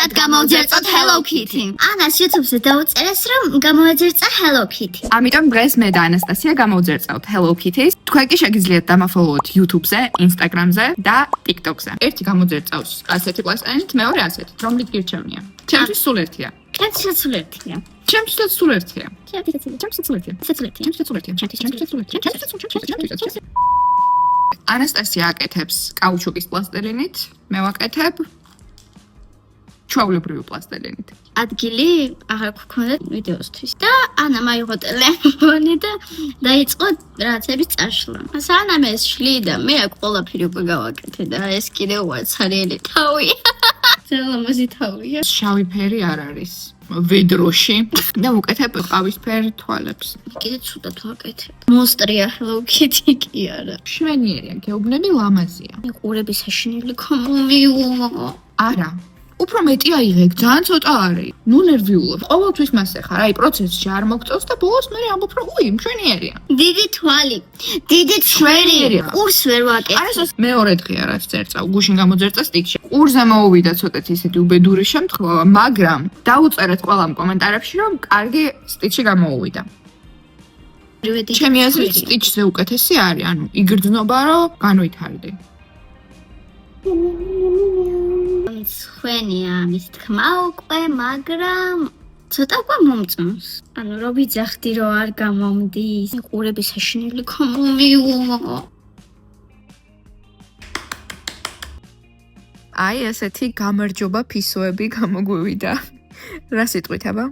რად გამოვძერწოთ Hello Kitty? ანას YouTube-ზე დაუწერეს, რომ გამოეძერწა Hello Kitty. ამიტომ დღეს მე და ანასტასია გამოვძერწავთ Hello Kitty-ს. თქვენ კი შეგიძლიათ დამაფოლოვოთ YouTube-ზე, Instagram-ზე და TikTok-ზე. ერთი გამოძერწავს ასეთი პლასტელინით, მეორე ასეთი. რომლით გირჩევნია? ჩემთვის სულ ერთია. ჩემთვის სულ ერთია. ჩემთვის სულ ერთია. ჩემთვის სულ ერთია. ანასტასია აკეთებს კაუჩუკის პლასტელინით, მე ვაკეთებ ჩვეულებრივი პლასტელინით. ადგილი აღარ გქონდა ვიდეოსთვის და ანა მაიღო ტელეფონი და დაიწყო რაღაცების წაშლა. სანამ ეს შლიდა, მე აქ ყველაფერი უკვე გავაკეთე და ეს კიდევ უაცარიელი თავი. ძალამაზი თავია. შავი ფერი არ არის ვიდროში და ვუკეთებ ყავისფერ თვალებს. კიდე ცუდად ვაკეთებ. მოსტრია Hello Kitty კი არა. შვენიერია, გეუბნები ლამაზია. ყურების საშინელი კომომიო. არა. უფრო მეტი აიღებ, ძალიან ცოტა არის. ნუ ნერვიულობ. ყოველთვის მასე ხარ, აი პროცესში არ მოგწევს და ბოლოს მე ამბობ რომ უი, მშვენიერია. დიდი თვალი, დიდი თვერი. ყურს ვერ ვაკეთებ. არა, მეორე დღეა რაც წერწავ, გუშინ გამოძერწა სტიქში. ყურზე მოუვიდა ცოტათი ისეთი უბედური შემთხვევა, მაგრამ დაუწერეთ ყველამ კომენტარებში, რომ კარგი სტიჩი გამოუვიდა. ჩემი აზრით სტიჩზე უკეთესი არის, ანუ იგრძნობა, რომ განვითარდი. ხვენია მის თქმა უკვე, მაგრამ ცოტა უკვე მომწონს. ანუ რო ვიძახდი რომ არ გამომდის, ყურების საშინელი კომომიო. აი ესეთი გამარჯობა ფისოები გამოგვივიდა. რა სიტყვით აბა?